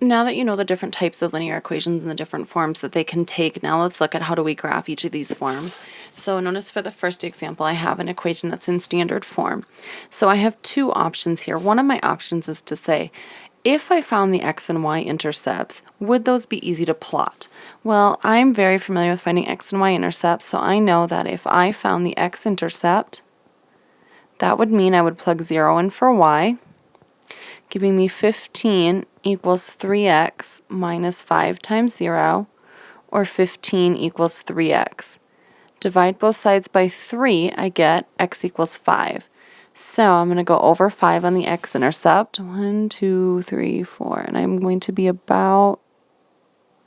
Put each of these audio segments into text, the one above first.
Now that you know the different types of linear equations and the different forms that they can take, now let's look at how do we graph each of these forms. So notice for the first example, I have an equation that's in standard form. So I have two options here. One of my options is to say, if I found the x and y-intercepts, would those be easy to plot? Well, I'm very familiar with finding x and y-intercepts, so I know that if I found the x-intercept, that would mean I would plug 0 in for y, giving me 15 equals 3x minus 5 times 0, or 15 equals 3x. Divide both sides by 3, I get x equals 5. So I'm going to go over 5 on the x-intercept. 1, 2, 3, 4. And I'm going to be about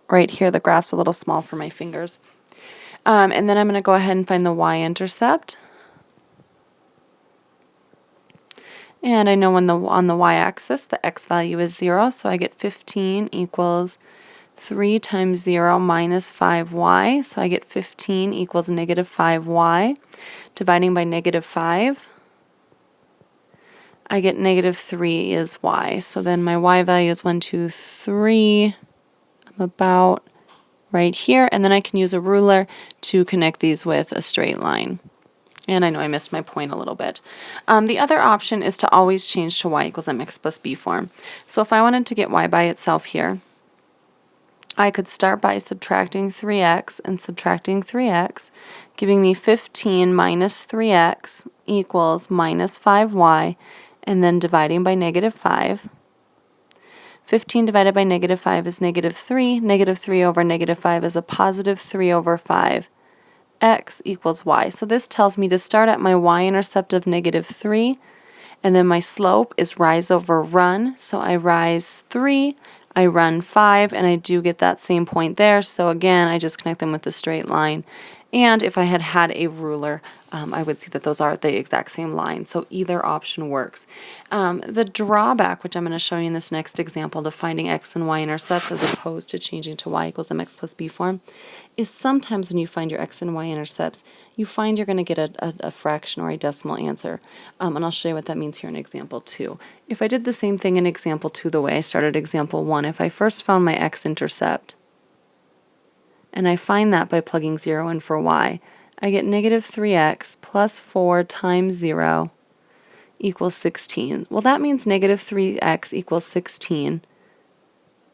right here. The graph's a little small for my fingers. And then I'm going to go ahead and find the y-intercept. And I know on the y-axis, the x value is 0, so I get 15 equals 3 times 0 minus 5y, so I get 15 equals negative 5y. Dividing by negative 5, I get negative 3 is y. So then my y value is 1, 2, 3. I'm about right here, and then I can use a ruler to connect these with a straight line. And I know I missed my point a little bit. The other option is to always change to y equals mx plus b form. So if I wanted to get y by itself here, I could start by subtracting 3x and subtracting 3x, giving me 15 minus 3x equals minus 5y, and then dividing by negative 5. 15 divided by negative 5 is negative 3. Negative 3 over negative 5 is a positive 3 over 5. X equals y. So this tells me to start at my y-intercept of negative 3, and then my slope is rise over run. So I rise 3, I run 5, and I do get that same point there. So again, I just connect them with a straight line. And if I had had a ruler, I would see that those are the exact same line. So either option works. The drawback, which I'm going to show you in this next example to finding x and y-intercepts as opposed to changing to y equals mx plus b form, is sometimes when you find your x and y-intercepts, you find you're going to get a fraction or a decimal answer. And I'll show you what that means here in example 2. If I did the same thing in example 2 the way I started example 1, if I first found my x-intercept, and I find that by plugging 0 in for y, I get negative 3x plus 4 times 0 equals 16. Well, that means negative 3x equals 16.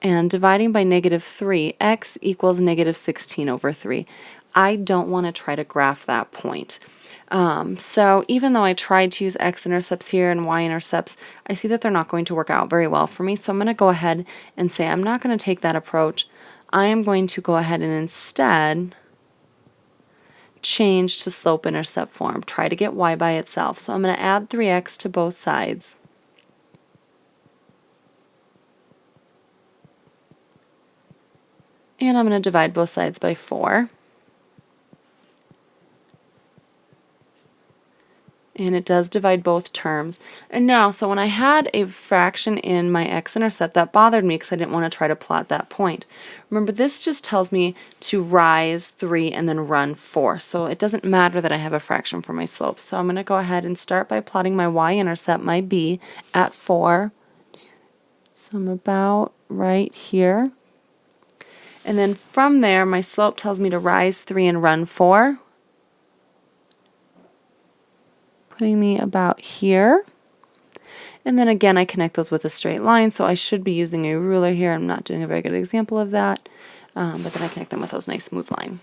And dividing by negative 3, x equals negative 16 over 3. I don't want to try to graph that point. So even though I tried to use x-intercepts here and y-intercepts, I see that they're not going to work out very well for me. So I'm going to go ahead and say I'm not going to take that approach. I am going to go ahead and instead change to slope-intercept form. Try to get y by itself. So I'm going to add 3x to both sides. And I'm going to divide both sides by 4. And it does divide both terms. And now, so when I had a fraction in my x-intercept, that bothered me because I didn't want to try to plot that point. Remember, this just tells me to rise 3 and then run 4. So it doesn't matter that I have a fraction for my slope. So I'm going to go ahead and start by plotting my y-intercept, my b, at 4. So I'm about right here. And then from there, my slope tells me to rise 3 and run 4. Putting me about here. And then again, I connect those with a straight line, so I should be using a ruler here. I'm not doing a very good example of that, but then I connect them with those nice smooth line.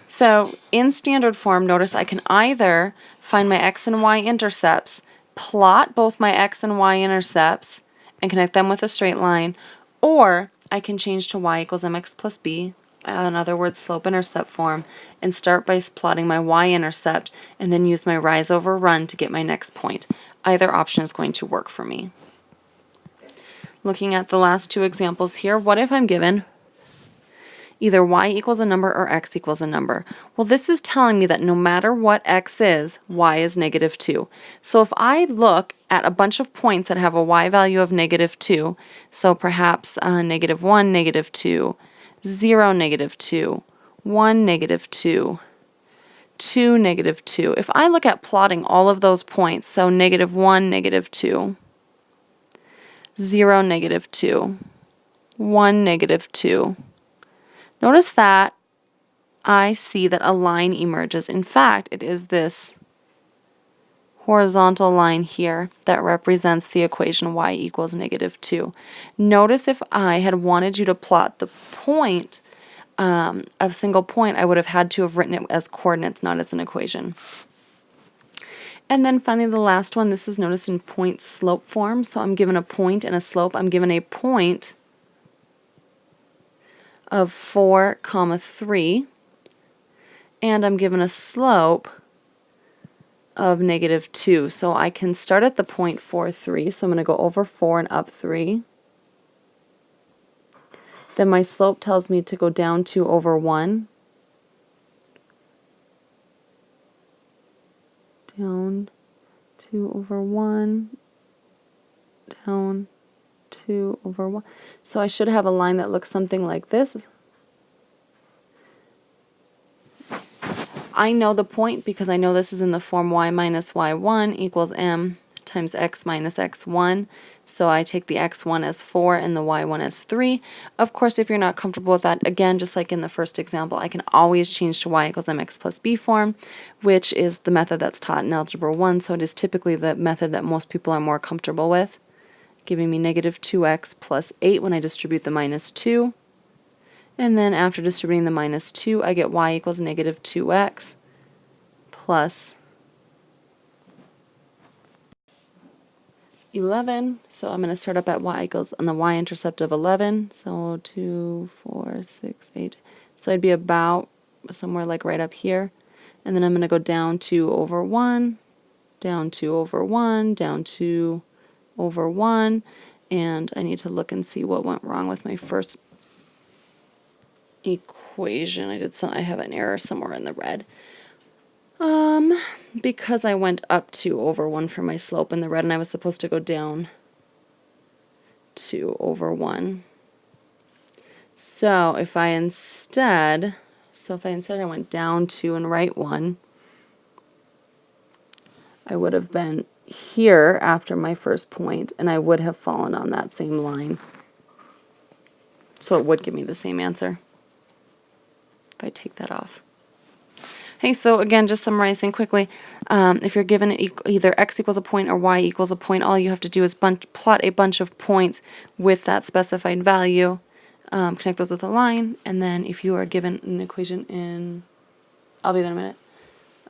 So in standard form, notice I can either find my x and y-intercepts, plot both my x and y-intercepts, and connect them with a straight line, or I can change to y equals mx plus b, in other words, slope-intercept form, and start by plotting my y-intercept and then use my rise over run to get my next point. Either option is going to work for me. Looking at the last two examples here, what if I'm given either y equals a number or x equals a number? Well, this is telling me that no matter what x is, y is negative 2. So if I look at a bunch of points that have a y value of negative 2, so perhaps negative 1, negative 2, 0, negative 2, 1, negative 2, 2, negative 2. If I look at plotting all of those points, so negative 1, negative 2, 0, negative 2, 1, negative 2. Notice that I see that a line emerges. In fact, it is this horizontal line here that represents the equation y equals negative 2. Notice if I had wanted you to plot the point, a single point, I would have had to have written it as coordinates, not as an equation. And then finally the last one, this is noticed in point slope form. So I'm given a point and a slope. I'm given a point of 4, 3, and I'm given a slope of negative 2. So I can start at the point 4, 3. So I'm going to go over 4 and up 3. Then my slope tells me to go down 2 over 1. Down 2 over 1. Down 2 over 1. So I should have a line that looks something like this. I know the point because I know this is in the form y minus y1 equals m times x minus x1. So I take the x1 as 4 and the y1 as 3. Of course, if you're not comfortable with that, again, just like in the first example, I can always change to y equals mx plus b form, which is the method that's taught in Algebra 1. So it is typically the method that most people are more comfortable with, giving me negative 2x plus 8 when I distribute the minus 2. And then after distributing the minus 2, I get y equals negative 2x plus 11. So I'm going to start up at y equals on the y-intercept of 11. So 2, 4, 6, 8. So I'd be about somewhere like right up here. And then I'm going to go down 2 over 1, down 2 over 1, down 2 over 1. And I need to look and see what went wrong with my first equation. I have an error somewhere in the red. Because I went up 2 over 1 for my slope in the red, and I was supposed to go down 2 over 1. So if I instead I went down 2 and right 1, I would have been here after my first point, and I would have fallen on that same line. So it would give me the same answer if I take that off. Hey, so again, just summarizing quickly, if you're given either x equals a point or y equals a point, all you have to do is plot a bunch of points with that specified value, connect those with a line, and then if you are given an equation in, I'll be there in a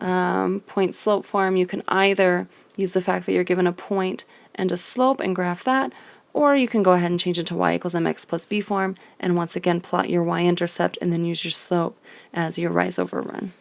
minute, point slope form, you can either use the fact that you're given a point and a slope and graph that, or you can go ahead and change it to y equals mx plus b form, and once again plot your y-intercept and then use your slope as your rise over run.